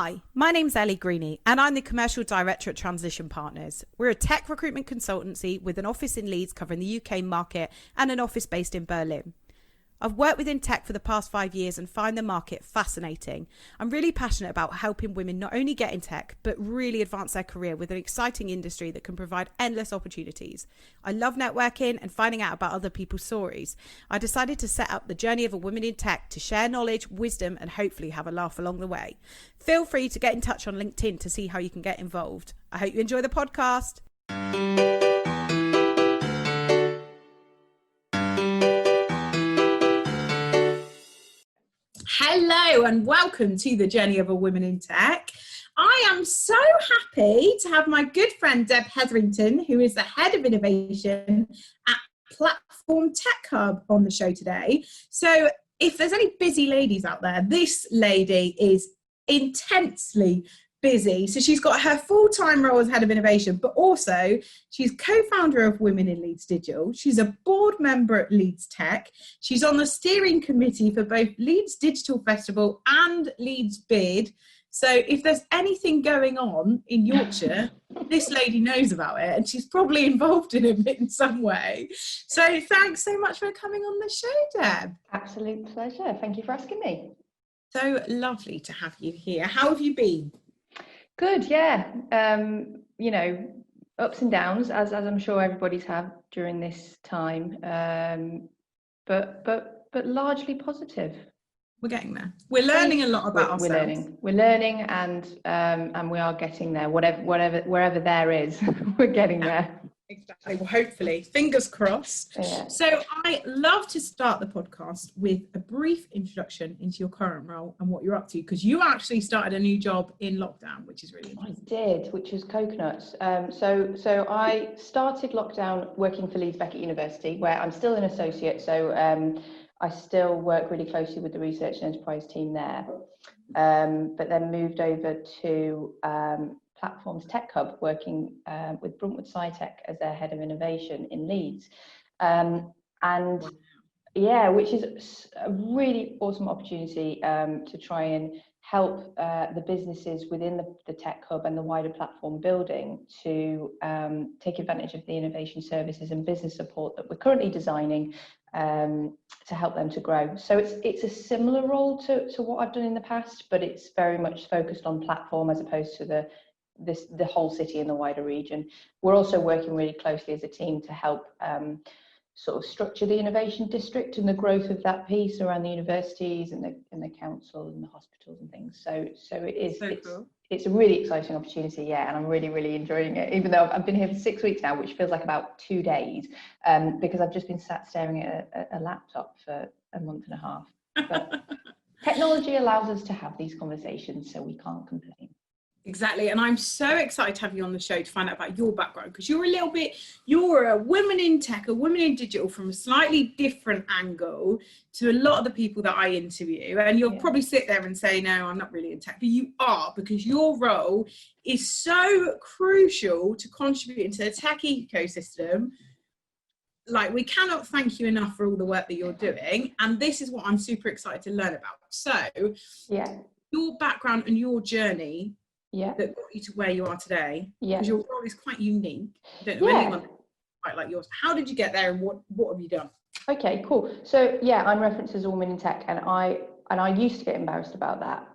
Hi, my name's Elly Greaney and I'm the Commercial Director at Transition Partners. We're a tech recruitment consultancy with an office in Leeds covering the UK market and an office based in Berlin. I've worked within tech for the past 5 years and find the market fascinating. I'm really passionate about helping women not only get in tech, but really advance their career with an exciting industry that can provide endless opportunities. I love networking and finding out about other people's stories. I decided to set up the Journey of a Woman in Tech to share knowledge, wisdom, and hopefully have a laugh along the way. Feel free to get in touch on LinkedIn to see how you can get involved. I hope you enjoy the podcast. Hello and welcome to the Journey of a Woman in Tech. I am so happy to have my good friend Deb Hetherington, who is the Head of Innovation at Platform Tech Hub, on the show today. So if there's any busy ladies out there, this lady is intensely busy. So she's got her full-time role as Head of Innovation, but also she's co-founder of Women in Leeds Digital. She's a board member at Leeds Tech. She's on the steering committee for both Leeds Digital Festival and Leeds Bid. So if there's anything going on in Yorkshire, this lady knows about it and she's probably involved in it in some way. So thanks so much for coming on the show, Deb. Absolute pleasure. Thank you for asking me. So lovely to have you here. How have you been? Good, yeah. Ups and downs, as I'm sure everybody's had during this time, but largely positive. We're getting there. We're learning a lot about ourselves. We're learning, and we are getting there. Wherever there is, we're getting there. Exactly. Well, hopefully, fingers crossed. Yeah. So I love to start the podcast with a brief introduction into your current role and what you're up to, because you actually started a new job in lockdown, which is really interesting. I did, which was coconuts. So I started lockdown working for Leeds Beckett University, where I'm still an associate. So I still work really closely with the research and enterprise team there, but then moved over to Platforms Tech Hub, working with Bruntwood SciTech as their head of innovation in Leeds. Which is a really awesome opportunity to try and help the businesses within the Tech Hub and the wider platform building to take advantage of the innovation services and business support that we're currently designing to help them to grow. So it's a similar role to what I've done in the past, but it's very much focused on platform as opposed to the whole city and the wider region. We're also working really closely as a team to help sort of structure the innovation district and the growth of that piece around the universities and the council and the hospitals and things. So it's a really exciting opportunity, yeah, and I'm really, really enjoying it, even though I've been here for 6 weeks now, which feels like about 2 days, because I've just been sat staring at a laptop for a month and a half. But technology allows us to have these conversations, so we can't complain. Exactly, and I'm so excited to have you on the show to find out about your background, because you're a woman in tech, a woman in digital from a slightly different angle to a lot of the people that I interview, and you'll probably sit there and say, no, I'm not really in tech, but you are, because your role is so crucial to contributing to the tech ecosystem. Like, we cannot thank you enough for all the work that you're doing, and this is what I'm super excited to learn about. So your background and your journey that got you to where you are today, because your role is quite unique. I don't know anyone quite like yours. How did you get there, and what have you done? Okay, cool. So I'm referenced as a woman in tech, and I used to get embarrassed about that,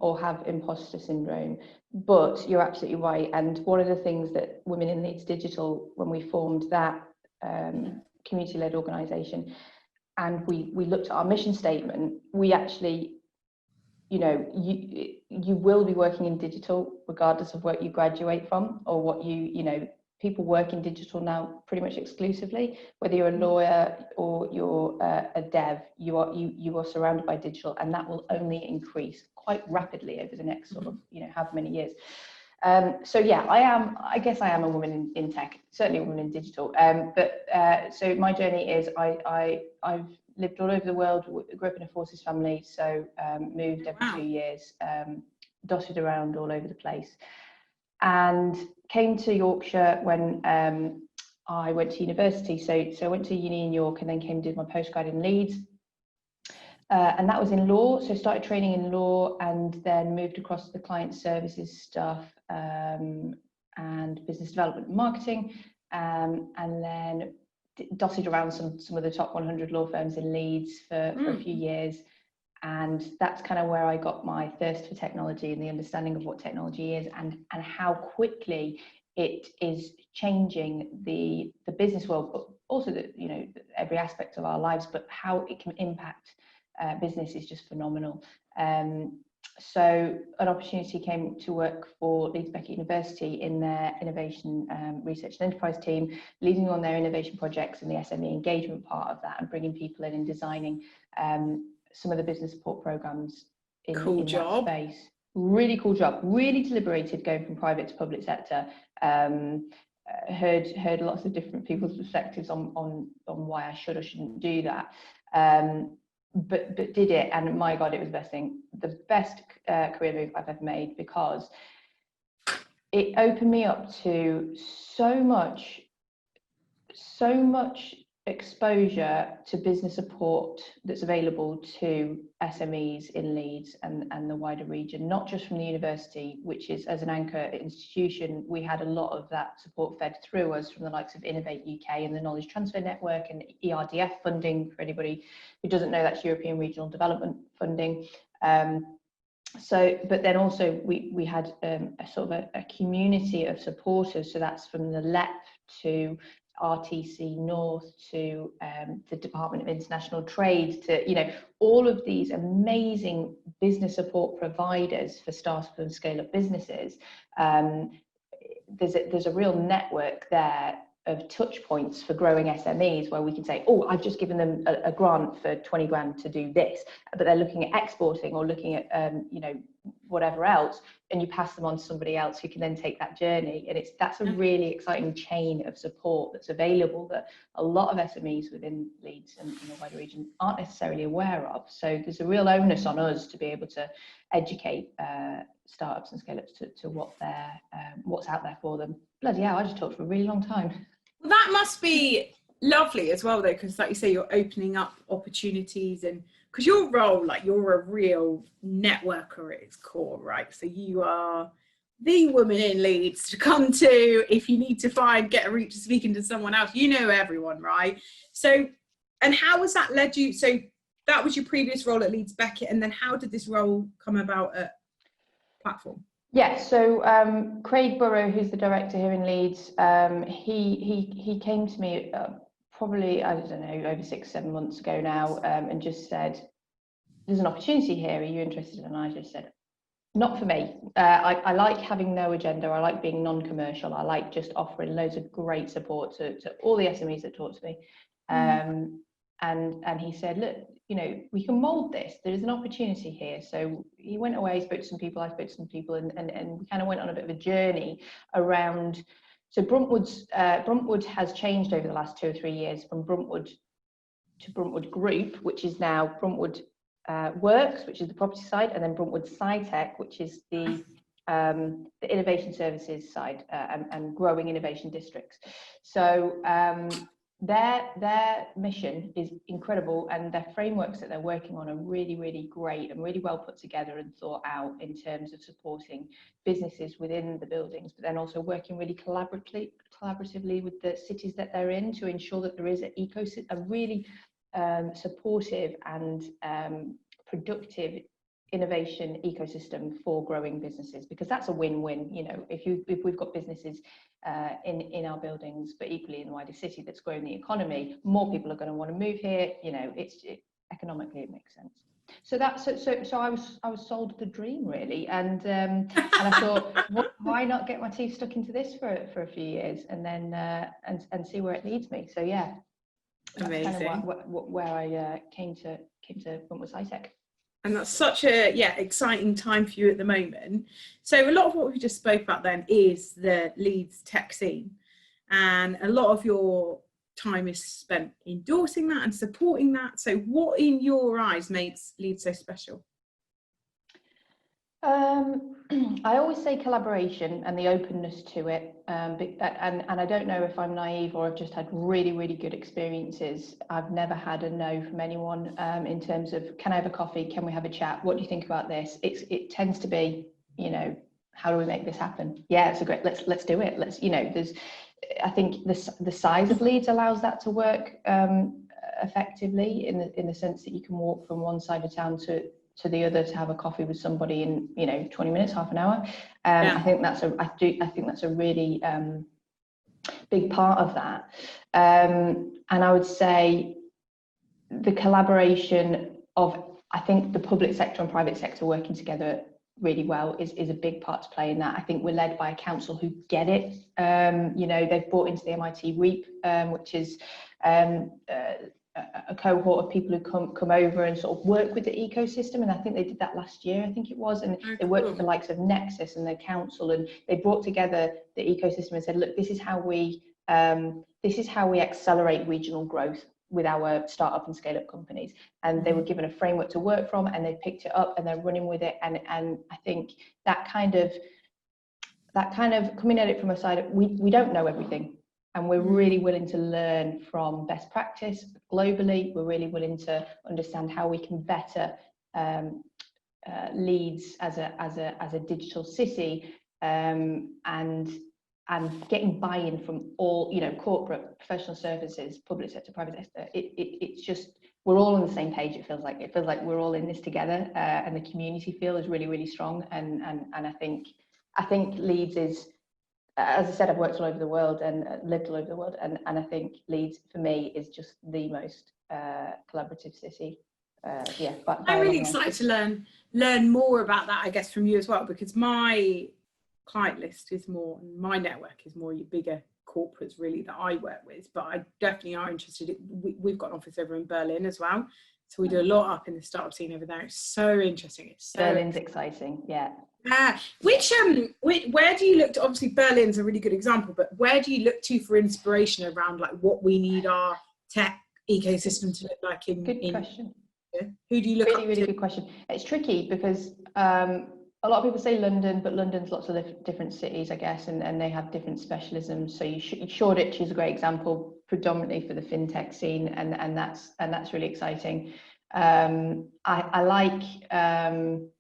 or have imposter syndrome, but you're absolutely right. And one of the things that Women in Leeds Digital, when we formed that community-led organisation, and we looked at our mission statement, we actually, you will be working in digital regardless of what you graduate from or what people work in digital now pretty much exclusively. Whether you're a lawyer or you're a dev, you are surrounded by digital, and that will only increase quite rapidly over the next sort of however many years. I guess I am a woman in tech, certainly a woman in digital. So my journey is I've lived all over the world, grew up in a forces family, so moved every 2 years, dotted around all over the place, and came to Yorkshire when I went to university. So I went to uni in York and then came and did my postgrad in Leeds. And that was in law. So started training in law and then moved across to the client services stuff and business development and marketing. And then dotted around some of the top 100 law firms in Leeds for a few years. And that's kind of where I got my thirst for technology and the understanding of what technology is and how quickly it is changing the business world, but also every aspect of our lives, but how it can impact business is just phenomenal. So an opportunity came to work for Leeds Beckett University in their innovation research and enterprise team, leading on their innovation projects and the SME engagement part of that, and bringing people in and designing some of the business support programs in that space. Really cool job, really deliberated, going from private to public sector. Heard lots of different people's perspectives on why I should or shouldn't do that. But did it, and my God, it was the best career move I've ever made, because it opened me up to so much exposure to business support that's available to SMEs in Leeds and the wider region, not just from the university, which is, as an anchor institution, we had a lot of that support fed through us from the likes of Innovate UK and the Knowledge Transfer Network and ERDF funding. For anybody who doesn't know, that's European Regional Development funding. But then also we had a sort of a community of supporters. So that's from the LEP to RTC North to the Department of International Trade, to all of these amazing business support providers for startup and scale-up businesses. There's a real network there of touch points for growing SMEs, where we can say, oh, I've just given them a grant for 20 grand to do this, but they're looking at exporting or looking at whatever else, and you pass them on to somebody else who can then take that journey. And that's a really exciting chain of support that's available that a lot of SMEs within Leeds and the wider region aren't necessarily aware of. So there's a real onus on us to be able to educate startups and scale-ups to what's out there for them. Bloody hell, I just talked for a really long time. Well, that must be lovely as well, though, because like you say, you're opening up opportunities, and because your role, like, you're a real networker at its core, right? So you are the woman in Leeds to come to if you need to get a route to speaking to someone else. You know everyone, right? So, and how has that led you? So that was your previous role at Leeds Beckett, and then how did this role come about at Platform? Yeah, so Craig Burrow, who's the director here in Leeds, he came to me probably, I don't know, over 6-7 months ago now, and just said, there's an opportunity here, are you interested? And I just said, not for me. I like having no agenda. I like being non-commercial. I like just offering loads of great support to all the SMEs that talk to me. And he said, look, we can mold this. There's an opportunity here. So he went away, spoke to some people, I spoke to some people, and we kind of went on a bit of a journey around. So Bruntwood has changed over the last 2 or 3 years from Bruntwood to Bruntwood Group, which is now Bruntwood Works, which is the property side, and then Bruntwood SciTech, which is the innovation services side and growing innovation districts. So their mission is incredible, and their frameworks that they're working on are really, really great and really well put together and thought out in terms of supporting businesses within the buildings, but then also working really collaboratively with the cities that they're in to ensure that there is a really supportive and productive innovation ecosystem for growing businesses, because that's a win-win. If we've got businesses in our buildings, but equally in the wider city that's growing the economy, more people are going to want to move here. Economically it makes sense. So I was sold the dream, really, and I thought, why not get my teeth stuck into this for a few years, and then and see where it leads me. So yeah, amazing. That's kind of where I came to Bruntwood SciTech. And that's such a exciting time for you at the moment. So a lot of what we just spoke about then is the Leeds tech scene, and a lot of your time is spent endorsing that and supporting that. So what in your eyes makes Leeds so special? I always say collaboration and the openness to it, and I don't know if I'm naive or I've just had really, really good experiences. I've never had a no from anyone in terms of, can I have a coffee? Can we have a chat? What do you think about this? It tends to be, you know, how do we make this happen? Yeah, it's a great, let's do it. Let's, you know, I think the size of Leeds allows that to work effectively in the sense that you can walk from one side of town to the other to have a coffee with somebody in, you know, 20 minutes, half an hour. I think that's a really big part of that. And I would say the collaboration of, I think the public sector and private sector working together really well is a big part to play in that. I think we're led by a council who get it. You know, they've brought into the MIT WiT, which is a cohort of people who come over and sort of work with the ecosystem, and I think they did that last year, I think it was, and they worked with the likes of Nexus and the council, and they brought together the ecosystem and said, look, this is how we accelerate regional growth with our startup and scale up companies. And they were given a framework to work from, and they picked it up and they're running with it. And I think that kind of coming at it from a side of, we don't know everything, and we're really willing to learn from best practice globally. We're really willing to understand how we can better Leeds as a digital city, and getting buy-in from all, you know, corporate, professional services, public sector, private sector. It's just, we're all on the same page. It feels like we're all in this together, and the community feel is really, really strong. And I think Leeds is, as I said, I've worked all over the world and lived all over the world, and I think Leeds for me is just the most collaborative city. But I'm really excited to learn more about that, I guess, from you as well, because my client list is more, my network is more your bigger corporates really that I work with, but I definitely are interested. We've got an office over in Berlin as well, so we do a lot up in the startup scene over there. It's so interesting. Berlin's exciting, yeah. Where do you look to? Obviously Berlin's a really good example, but where do you look to for inspiration around like what we need our tech ecosystem to look like in question. Who do you look really good question. It's tricky because a lot of people say London, but London's lots of different cities, I guess, and they have different specialisms. So Shoreditch is a great example, predominantly for the fintech scene, and that's really exciting. I like Tel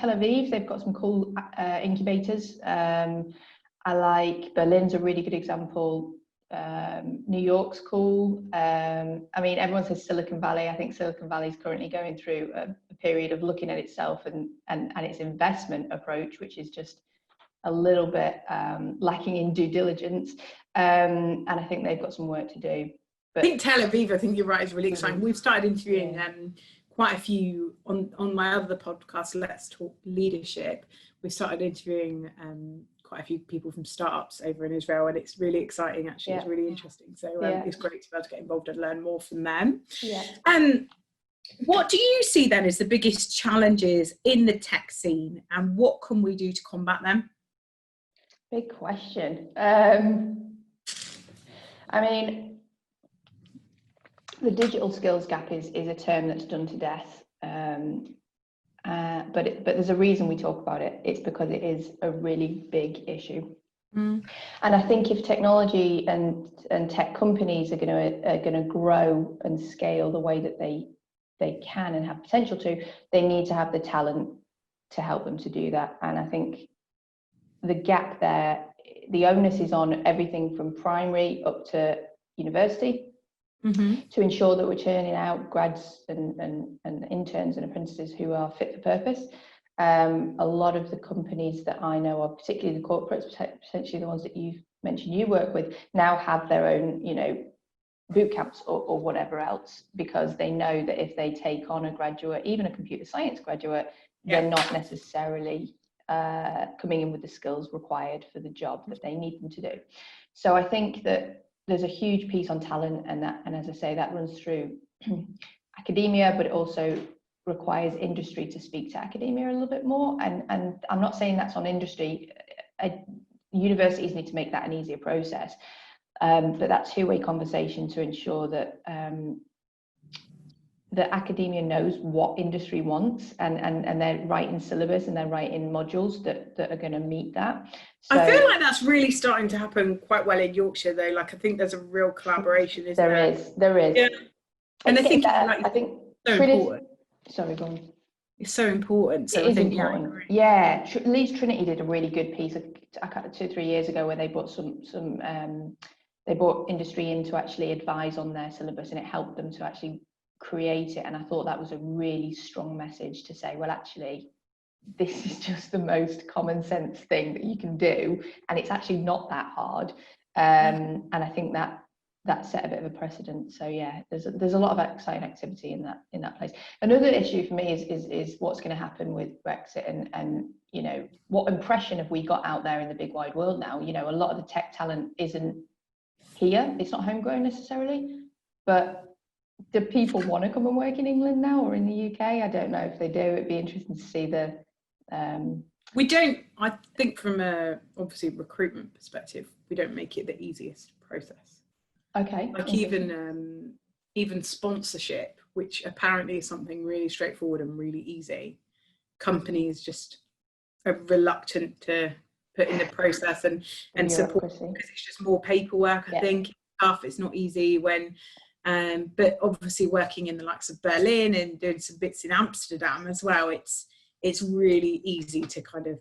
Aviv. They've got some cool incubators. I like Berlin's a really good example. New York's cool. I mean, everyone says Silicon Valley. I think Silicon Valley is currently going through a period of looking at itself and its investment approach, which is just a little bit lacking in due diligence. And I think they've got some work to do. But I think Tel Aviv, I think you're right, is really exciting. We've started interviewing quite a few on my other podcast, Let's Talk Leadership. We started interviewing quite a few people from startups over in Israel, and it's really exciting, actually. It's really interesting. So it's great to be able to get involved and learn more from them. What do you see then as the biggest challenges in the tech scene, and what can we do to combat them? Big question. I mean, the digital skills gap is a term that's done to death. But there's a reason we talk about it. It's because it is a really big issue. And I think if technology and tech companies are going to grow and scale the way that they can and have potential to, they need to have the talent to help them to do that. And I think the gap there, the onus is on everything from primary up to university. To ensure that we're churning out grads and interns and apprentices who are fit for purpose. A lot of the companies that I know of, particularly the corporates, potentially the ones that you've mentioned you work with, now have their own, you know, boot camps or whatever else, because they know that if they take on a graduate, even a computer science graduate, they're not necessarily coming in with the skills required for the job that they need them to do. So I think that there's a huge piece on talent, and as I say, that runs through academia, but it also requires industry to speak to academia a little bit more. And I'm not saying that's on industry. Universities need to make that an easier process, but that two-way conversation to ensure that the academia knows what industry wants, and they're writing syllabus and they're writing modules that are going to meet that. So I feel like that's really starting to happen quite well in Yorkshire, though. Like, I think there's a real collaboration, isn't there? There is. Yeah. And I think, I think so important. Sorry, go on. It's so important. So it I is think, important. Yeah, Leeds Trinity did a really good piece 2 or 3 years ago where they brought they brought industry in to actually advise on their syllabus, and it helped them to actually create it. And I thought that was a really strong message to say, well, actually, this is just the most common sense thing that you can do, and it's actually not that hard. And I think that set a bit of a precedent. So yeah, there's a lot of exciting activity in that place. Another issue for me is what's going to happen with Brexit, and you know, what impression have we got out there in the big wide world now? You know, a lot of the tech talent isn't here. It's not homegrown necessarily, but do people want to come and work in England now or in the UK? I don't know if they do. It'd be interesting to see the we don't, I think from a obviously recruitment perspective, we don't make it the easiest process. Okay. Like even sponsorship, which apparently is something really straightforward and really easy, companies just are reluctant to put in the process and support, because it's just more paperwork. I think it's tough. It's not easy when but obviously working in the likes of Berlin and doing some bits in Amsterdam as well, it's really easy to kind of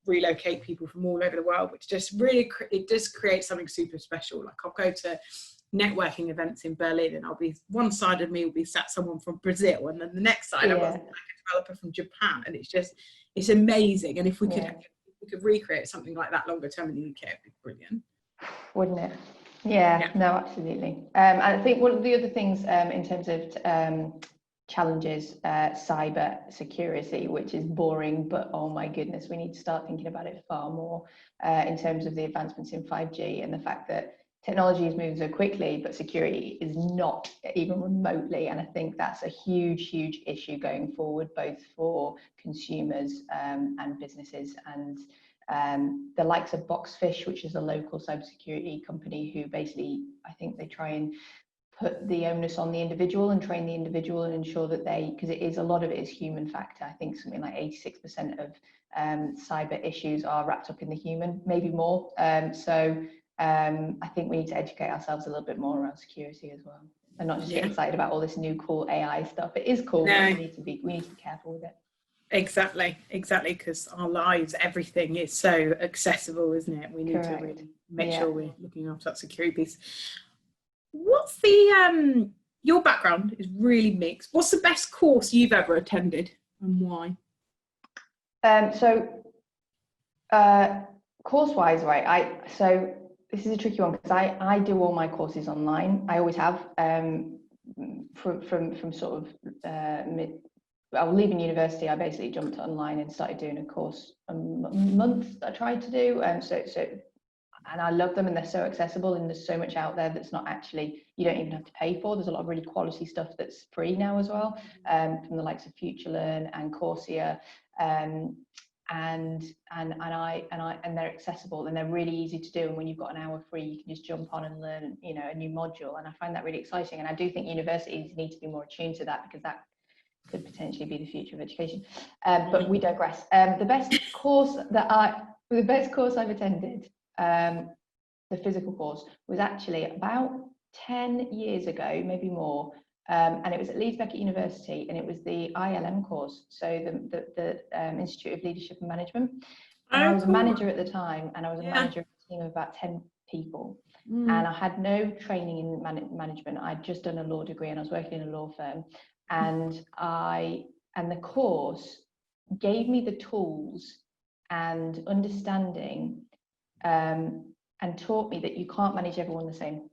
relocate people from all over the world, which just really, it does create something super special. Like, I'll go to networking events in Berlin and I'll be, one side of me will be sat someone from Brazil, and then the next side I've got like a developer from Japan, and it's amazing. And if we could recreate something like that longer term in the UK, it'd be brilliant, wouldn't it? Yeah, no, absolutely. And I think one of the other things in terms of challenges, cyber security, which is boring, but oh my goodness, we need to start thinking about it far more in terms of the advancements in 5G and the fact that technology is moving so quickly, but security is not even remotely. And I think that's a huge, huge issue going forward, both for consumers and businesses. And the likes of Boxfish, which is a local cybersecurity company, who basically, I think they try and put the onus on the individual and train the individual and ensure that because it is, a lot of it is human factor. I think something like 86% of cyber issues are wrapped up in the human, maybe more. So I think we need to educate ourselves a little bit more around security as well, and not just get excited about all this new cool AI stuff. It is cool, but we need to be careful with it. Exactly, because our lives, everything is so accessible, isn't it? We need to really make sure we're looking after that security piece. What's the your background is really mixed. What's the best course you've ever attended, and why? Course-wise, right? So this is a tricky one, because I do all my courses online. I always have, from sort of I was leaving university. I basically jumped online and started doing a course a month I tried to do. And I love them, and they're so accessible, and there's so much out there that's not actually, you don't even have to pay for. There's a lot of really quality stuff that's free now as well, from the likes of FutureLearn and Coursera, and they're accessible, and they're really easy to do. And when you've got an hour free, you can just jump on and learn, you know, a new module. And I find that really exciting. And I do think universities need to be more attuned to that, because that could potentially be the future of education. But we digress. The best course I've attended, the physical course, was actually about 10 years ago, maybe more, and it was at Leeds Tech University, and it was the E.11 course, so the Institute of Leadership and Management. And I was a manager at the time, and I was a manager of a team of about 10 people, and I had no training in management. I'd just done a law degree, and I was working in a law firm, and the course gave me the tools and understanding, and taught me that you can't manage everyone the same.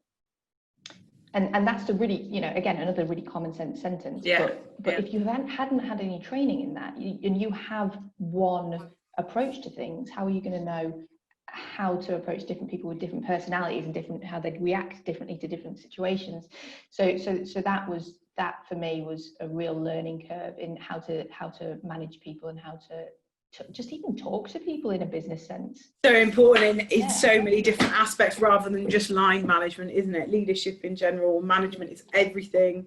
And that's the really, you know, again, another really common sense sentence. But if you hadn't had any training in that, and you have one approach to things, how are you going to know how to approach different people with different personalities and how they'd react differently to different situations? So that for me was a real learning curve in how to manage people and how to just even talk to people in a business sense. So important in so many different aspects, rather than just line management, isn't it? Leadership in general, management is everything.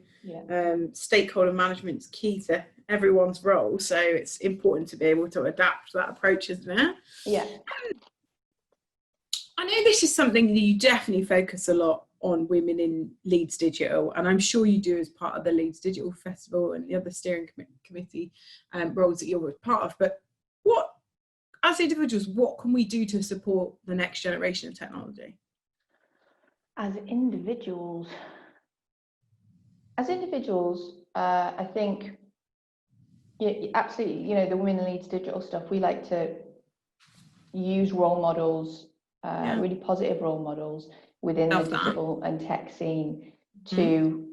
Stakeholder management is key to everyone's role, so it's important to be able to adapt that approach, isn't it? I know this is something that you definitely focus a lot on, women in Leeds Digital, and I'm sure you do as part of the Leeds Digital Festival and the other steering committee roles that you're part of. But what, as individuals, what can we do to support the next generation of technology? As individuals, I think, absolutely, the Women in Leeds Digital stuff, we like to use role models, really positive role models within the digital and tech scene to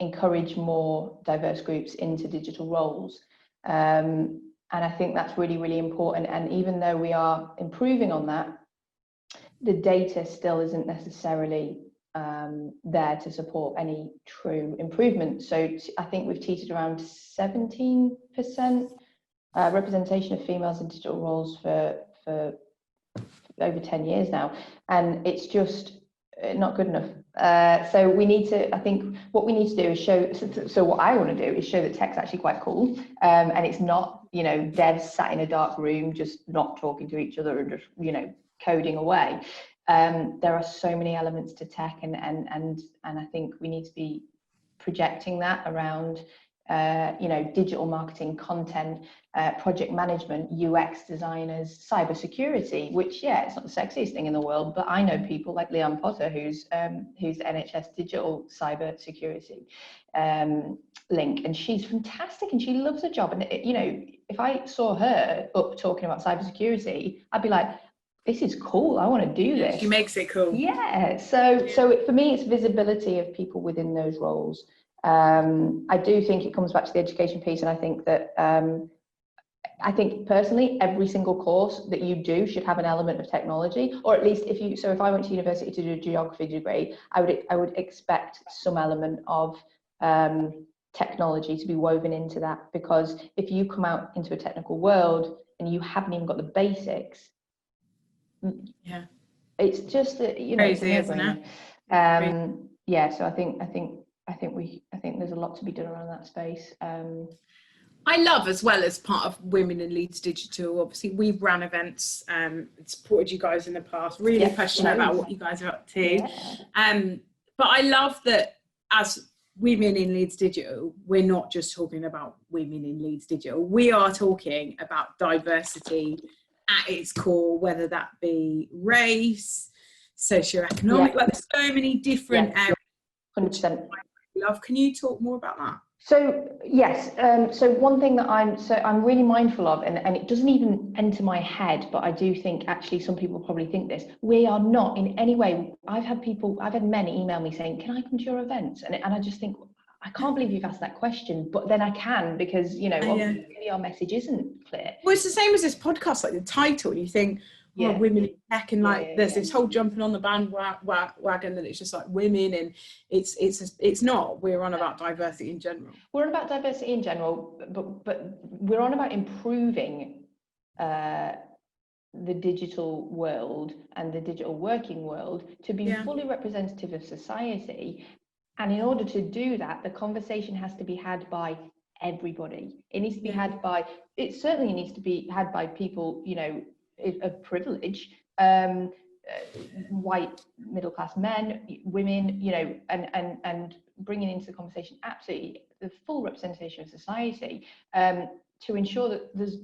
encourage more diverse groups into digital roles. And I think that's really, really important. And even though we are improving on that, the data still isn't necessarily there to support any true improvement. So I think we've teetered around 17% representation of females in digital roles for over 10 years now, and it's just not good enough. So we need to, I think what we need to do is show, so what I want to do is show that tech's actually quite cool, and it's not, devs sat in a dark room just not talking to each other and just, coding away. There are so many elements to tech, and I think we need to be projecting that around digital marketing, content, project management, UX designers, cybersecurity, which, it's not the sexiest thing in the world, but I know people like Leon Potter, who's NHS digital cybersecurity link, and she's fantastic and she loves her job. And if I saw her up talking about cybersecurity, I'd be like, this is cool, I want to do this. She makes it cool. So for me, it's visibility of people within those roles. I do think it comes back to the education piece, and I think that I think personally every single course that you do should have an element of technology, or at least if I went to university to do a geography degree, I would expect some element of technology to be woven into that, because if you come out into a technical world and you haven't even got the basics, it's just crazy, isn't it? So I think there's a lot to be done around that space. I love, as well, as part of Women in Leeds Digital, obviously we've run events, supported you guys in the past, really passionate about what you guys are up to. But I love that as Women in Leeds Digital, we're not just talking about women in Leeds Digital, we are talking about diversity at its core, whether that be race, socioeconomic, like there's so many different areas. 100%. Love. Can you talk more about that? So yes, so one thing that I'm really mindful of, and it doesn't even enter my head, but I do think actually some people probably think this, we are not in any way, I've had men email me saying, can I come to your events? And I just think, I can't believe you've asked that question, but then I can, because obviously our message isn't clear. Well, it's the same as this podcast, like the title, you think, women in tech, and there's this whole jumping on the bandwagon that it's just like women, and it's not. We're on about diversity in general. We're on about diversity in general, but we're on about improving the digital world and the digital working world to be fully representative of society. And in order to do that, the conversation has to be had by everybody. It needs to be had by, it certainly needs to be had by people, of privilege, white middle-class men, women, and bringing into the conversation absolutely the full representation of society, to ensure that there's,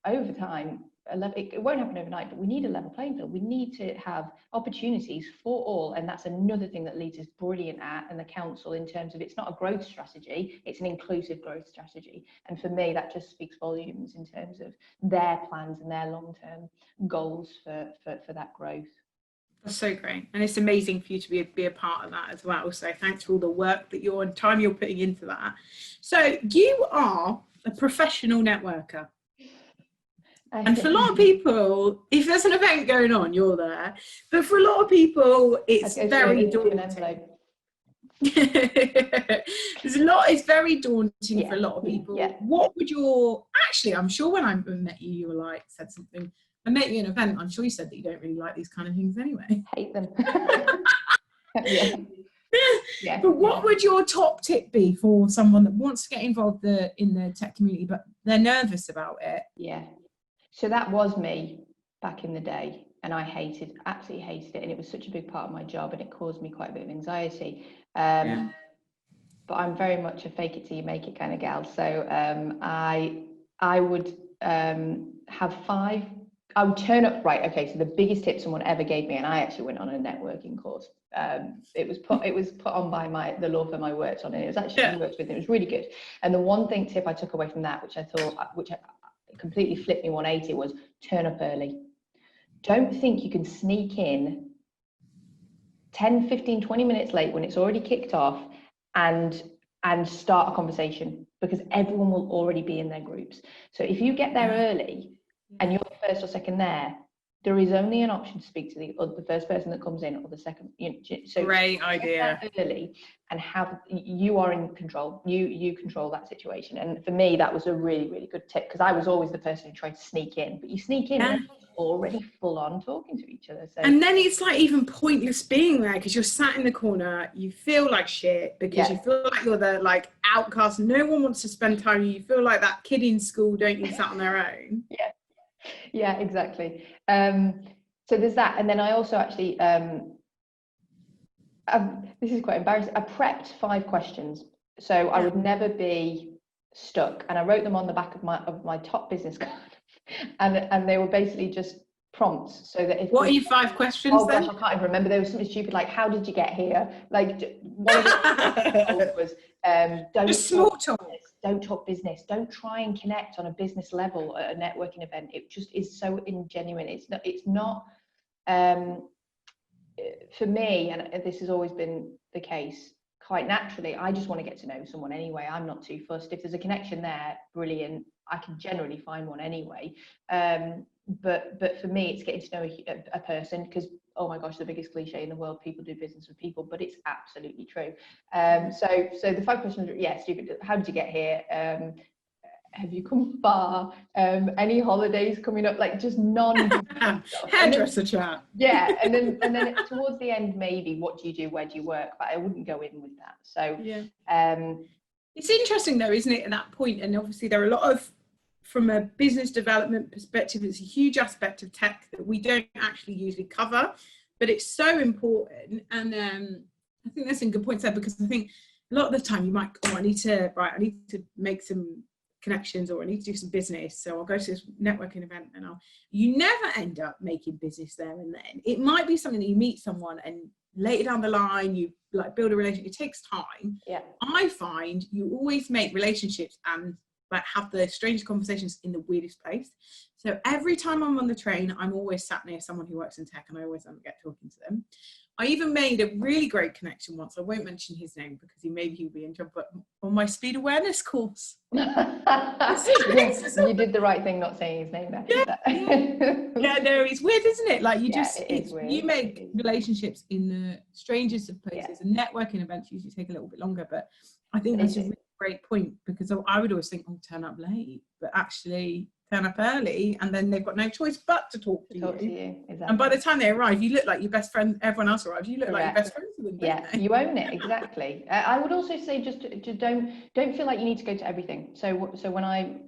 over time, it won't happen overnight, but we need a level playing field. We need to have opportunities for all, and that's another thing that Leeds is brilliant at, and the council, in terms of, it's not a growth strategy, it's an inclusive growth strategy. And for me, that just speaks volumes in terms of their plans and their long-term goals for that growth. That's so great, and it's amazing for you to be a part of that as well. So thanks for all the work that and time you're putting into that. So you are a professional networker. And for a lot of people, if there's an event going on, you're there. But for a lot of people, it's very daunting. There's a lot, it's very daunting for a lot of people. What would actually, I'm sure when I met you, you were like, said something, I met you in an event, I'm sure you said that you don't really like these kind of things anyway. Hate them. But what would your top tip be for someone that wants to get involved in the tech community, but they're nervous about it? So that was me back in the day, and I absolutely hated it, and it was such a big part of my job, and it caused me quite a bit of anxiety. But I'm very much a fake it till you make it kind of gal. So I would have 5. I would turn up, right, okay, so the biggest tip someone ever gave me, and I actually went on a networking course. It was put on by the law firm I worked on, and it was actually I worked with, and it was really good. And the one tip I took away from that, which I completely flipped me 180, was turn up early. Don't think you can sneak in 10, 15, 20 minutes late when it's already kicked off and start a conversation, because everyone will already be in their groups. So if you get there early and you're the first or second there is only an option to speak to the first person that comes in, or the second. So great idea. Early, and you are in control. You control that situation. And for me, that was a really, really good tip, because I was always the person who tried to sneak in. But you sneak in, and everyone's already full on talking to each other. So. And then it's like even pointless being there, because you're sat in the corner. You feel like shit because you feel like you're the outcast. No one wants to spend time with you. You feel like that kid in school, don't you, sat on their own. Yeah, exactly. So there's that, and then I also actually this is quite embarrassing. I prepped 5 questions, so I would never be stuck, and I wrote them on the back of my top business card, and they were basically just prompts, so that if what are your 5 questions? Oh gosh, I can't even remember. There was something stupid like, how did you get here? Like, one of the was don't talk business. Don't try and connect on a business level at a networking event. It just is so ingenuine. It's not for me, and this has always been the case quite naturally, I just want to get to know someone anyway. I'm not too fussed. If there's a connection there, brilliant. I can generally find one anyway. But for me, it's getting to know a person, because, oh my gosh, the biggest cliche in the world, people do business with people, but it's absolutely true. So the 5 questions are, stupid. How did you get here? Have you come far? Any holidays coming up? Like, just hairdresser chat. And then towards the end, maybe, what do you do? Where do you work? But I wouldn't go in with that. So it's interesting though, isn't it, at that point? And obviously there are a lot of, from a business development perspective, it's a huge aspect of tech that we don't actually usually cover, but it's so important. And I think there's some good points there, because I think a lot of the time you might, I need to make some connections, or I need to do some business, so I'll go to this networking event, and you never end up making business there and then. It might be something that you meet someone, and later down the line you build a relationship. It takes time. I find you always make relationships and have the strangest conversations in the weirdest place. So every time I'm on the train, I'm always sat near someone who works in tech, and I always get talking to them. I even made a really great connection once. I won't mention his name because maybe he'll be in trouble, but on my speed awareness course. You did the right thing not saying his name there. No, it's weird, isn't it? Like, you make relationships in the strangest of places, and networking events usually take a little bit longer, but I think that's a really great point, because I would always think, turn up late, but actually turn up early, and then they've got no choice but to talk to you. Exactly. And by the time they arrive, you look like your best friend. Everyone else arrives, you look like your best friends with them. You own it. Exactly. I would also say just don't feel like you need to go to everything. So when I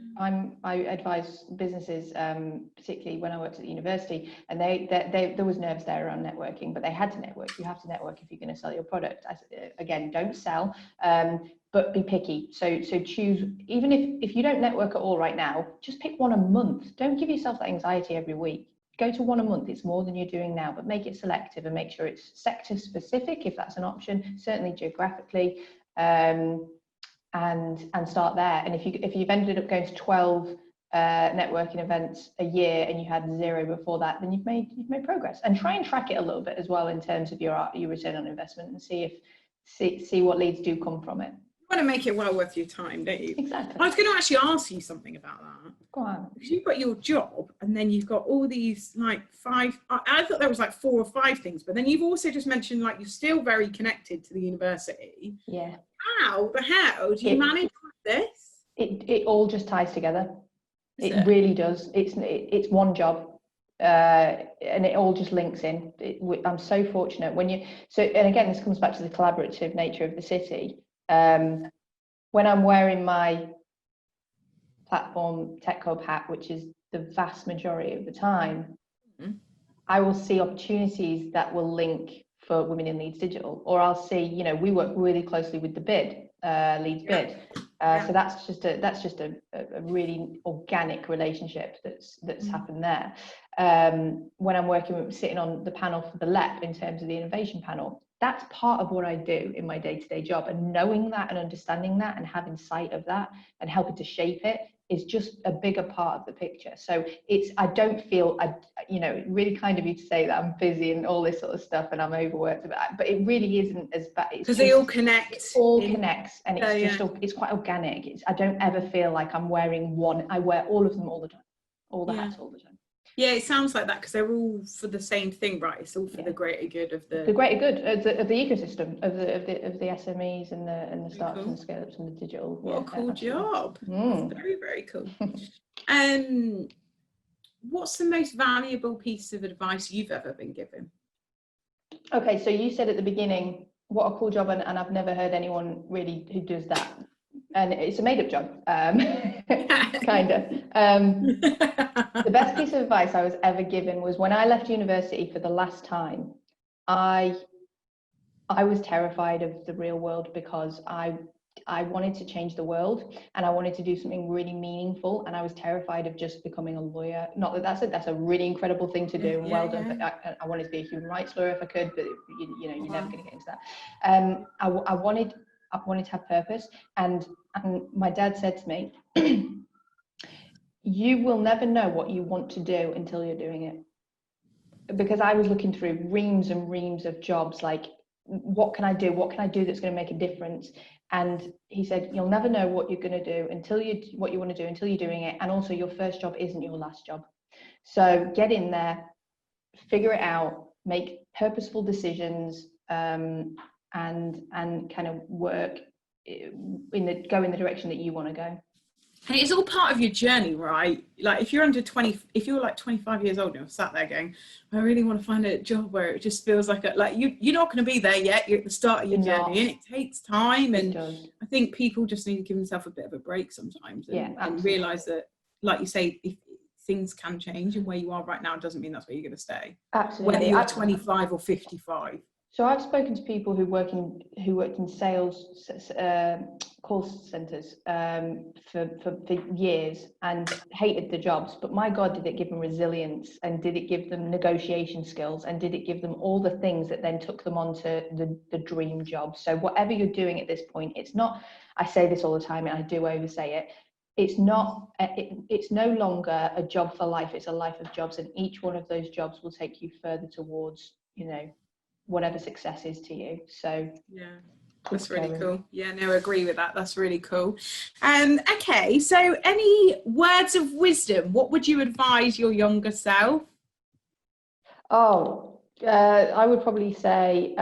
advise businesses, particularly when I worked at the university, and there was nerves there around networking, but they had to network. You have to network if you're going to sell your product. Again, don't sell, but be picky. So choose, even if you don't network at all right now, just pick one a month. Don't give yourself that anxiety every week. Go to one a month. It's more than you're doing now, but make it selective and make sure it's sector specific if that's an option, certainly geographically, and start there. And if you've ended up going to 12 networking events a year and you had 0 before that, then you've made progress. And try and track it a little bit as well in terms of your return on investment, and see what leads do come from it. want to make it well worth your time, don't you? Exactly. I was going to actually ask you something about that. Go on. Because you've got your job and then you've got all these like I thought there was like 4 or 5 things, but then you've also just mentioned like you're still very connected to the university. Yeah. How the hell do you manage this? It all just ties together. It really does. It's one job. And it all just links in. I'm so fortunate and again, this comes back to the collaborative nature of the city. When I'm wearing my platform tech hub hat, which is the vast majority of the time, I will see opportunities that will link for women in Leeds Digital, or I'll see, we work really closely with the bid, Leeds bid. So that's just a really organic relationship that's happened there. When I'm sitting on the panel for the LEP in terms of the innovation panel, that's part of what I do in my day-to-day job, and knowing that and understanding that and having sight of that and helping to shape it is just a bigger part of the picture. So I don't feel, really kind of you to say that I'm busy and all this sort of stuff and I'm overworked, but it really isn't as bad. Because they all connect. It all connects, and it's it's quite organic. I don't ever feel like I'm wearing one. I wear all of them all the time, all the hats all the time. Yeah, it sounds like that because they're all for the same thing, right? It's all for the greater good of the greater good of the ecosystem of the SMEs and the startups and scale ups and the digital. What a cool job! Very, very cool. What's the most valuable piece of advice you've ever been given? Okay, so you said at the beginning, what a cool job, and I've never heard anyone really who does that. And it's a made-up job, kind of. The best piece of advice I was ever given was when I left university for the last time. I was terrified of the real world because I wanted to change the world and I wanted to do something really meaningful, and I was terrified of just becoming a lawyer. Not that that's a really incredible thing to do, and well done. But I wanted to be a human rights lawyer if I could, but you're never going to get into that. I wanted to have purpose, and my dad said to me, you will never know what you want to do until you're doing it. Because I was looking through reams and reams of jobs, like what can I do that's going to make a difference? And he said, you'll never know what you're going to do what you want to do until you're doing it, and also your first job isn't your last job. So get in there, figure it out, make purposeful decisions, and kind of work go in the direction that you want to go. And it's all part of your journey, right? Like if you're like 25 years old and you're sat there going, I really want to find a job where it just feels like you're not going to be there yet. You're at the start of your journey, and it takes time. And I think people just need to give themselves a bit of a break sometimes and realize that, like you say, if things can change, and where you are right now doesn't mean that's where you're going to stay. Absolutely. Whether you're 25 or 55. So I've spoken to people who worked in sales call centres for years and hated the jobs, but my God, did it give them resilience, and did it give them negotiation skills, and did it give them all the things that then took them on to the dream job. So whatever you're doing at this point, it's not, I say this all the time and I do oversay it, it's no longer a job for life, it's a life of jobs, and each one of those jobs will take you further towards, whatever success is to you. So yeah, that's really cool. Yeah, no, I agree with that. That's really cool. Okay, so any words of wisdom? What would you advise your younger self? I would probably say,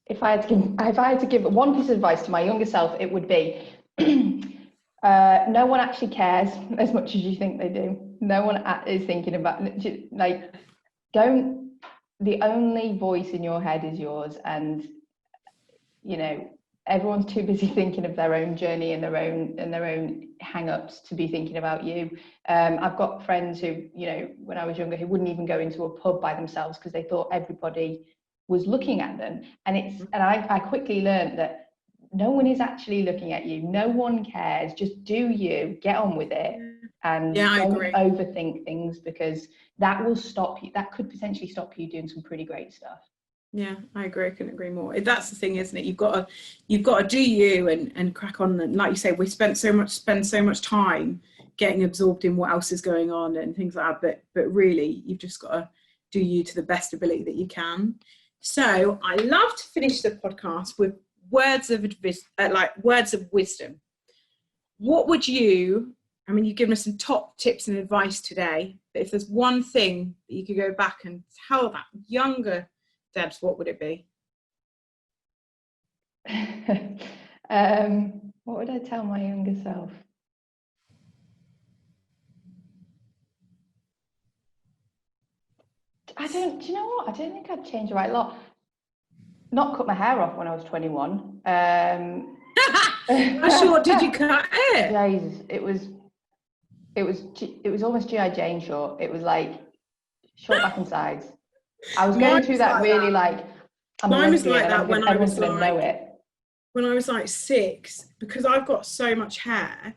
if I had to give one piece of advice to my younger self, it would be no one actually cares as much as you think they do. No one is thinking about, the only voice in your head is yours, and everyone's too busy thinking of their own journey and their own hang-ups to be thinking about you. I've got friends who, when I was younger, who wouldn't even go into a pub by themselves because they thought everybody was looking at them, and I quickly learned that no one is actually looking at you. No one cares. Just do you, get on with it, and don't overthink things, because that will stop you. That could potentially stop you doing some pretty great stuff. Yeah, I agree. I couldn't agree more. That's the thing, isn't it? You've got to do you and crack on. And like you say, we spend so much time getting absorbed in what else is going on and things like that. But really, you've just got to do you to the best ability that you can. So I love to finish the podcast with words of wisdom. What would you, I mean, you've given us some top tips and advice today, but if there's one thing that you could go back and tell that younger Debs, what would it be? What would I tell my younger self? Do you know what? I don't think I'd change a right lot. Not cut my hair off when I was 21. How short did you cut it? Jesus, it was almost G.I. Jane short. It was like short back and sides. I was going through that really like, I'm a lesbian and everyone's going to know it. When I was like 6, because I've got so much hair,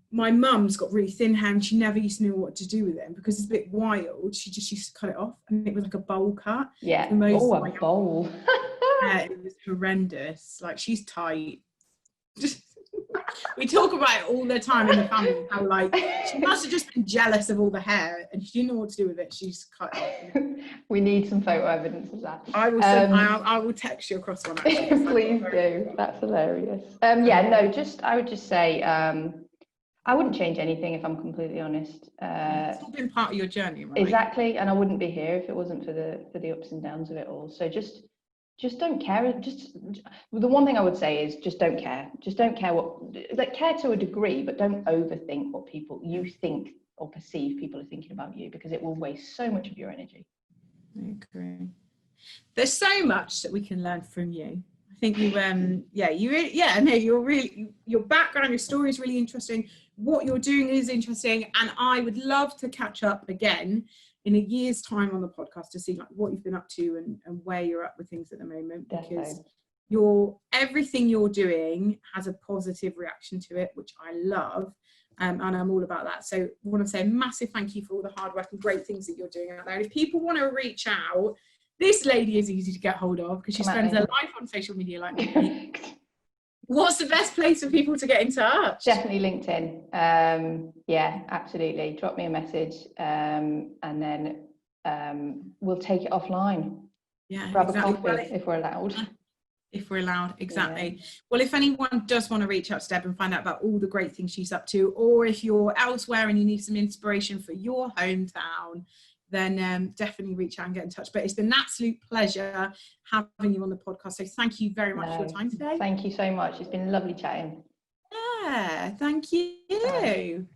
my mum's got really thin hair and she never used to know what to do with it. And because it's a bit wild, she just used to cut it off, and it was like a bowl cut. Yeah. Oh, a bowl. Yeah, it was horrendous. Like, she's tight. We talk about it all the time in the family, how like she must have just been jealous of all the hair and she didn't know what to do with it. She's cut it off. We need some photo evidence of that. I will I will text you across one, actually. Please do. That's hilarious. I would just say I wouldn't change anything, if I'm completely honest. It's all been part of your journey, right? Exactly, and I wouldn't be here if it wasn't for the ups and downs of it all. So just don't care. The one thing I would say is just don't care. Just don't care care to a degree, but don't overthink what you think or perceive people are thinking about you, because it will waste so much of your energy. I agree. There's so much that we can learn from you. I think your background, your story is really interesting. What you're doing is interesting, and I would love to catch up again in a year's time on the podcast to see like what you've been up to and where you're at with things at the moment, because everything you're doing has a positive reaction to it, which I love, and I'm all about that. So I want to say a massive thank you for all the hard work and great things that you're doing out there. And if people want to reach out, this lady is easy to get hold of because she spends her life on social media like me. What's the best place for people to get in touch? Definitely LinkedIn. Yeah, absolutely. Drop me a message, and then we'll take it offline. Yeah, grab a coffee if we're allowed. If we're allowed, exactly. Yeah. Well, if anyone does want to reach out to Deb and find out about all the great things she's up to, or if you're elsewhere and you need some inspiration for your hometown, then definitely reach out and get in touch. But it's been an absolute pleasure having you on the podcast. So thank you very much for your time today. Thank you so much. It's been lovely chatting. Yeah, thank you.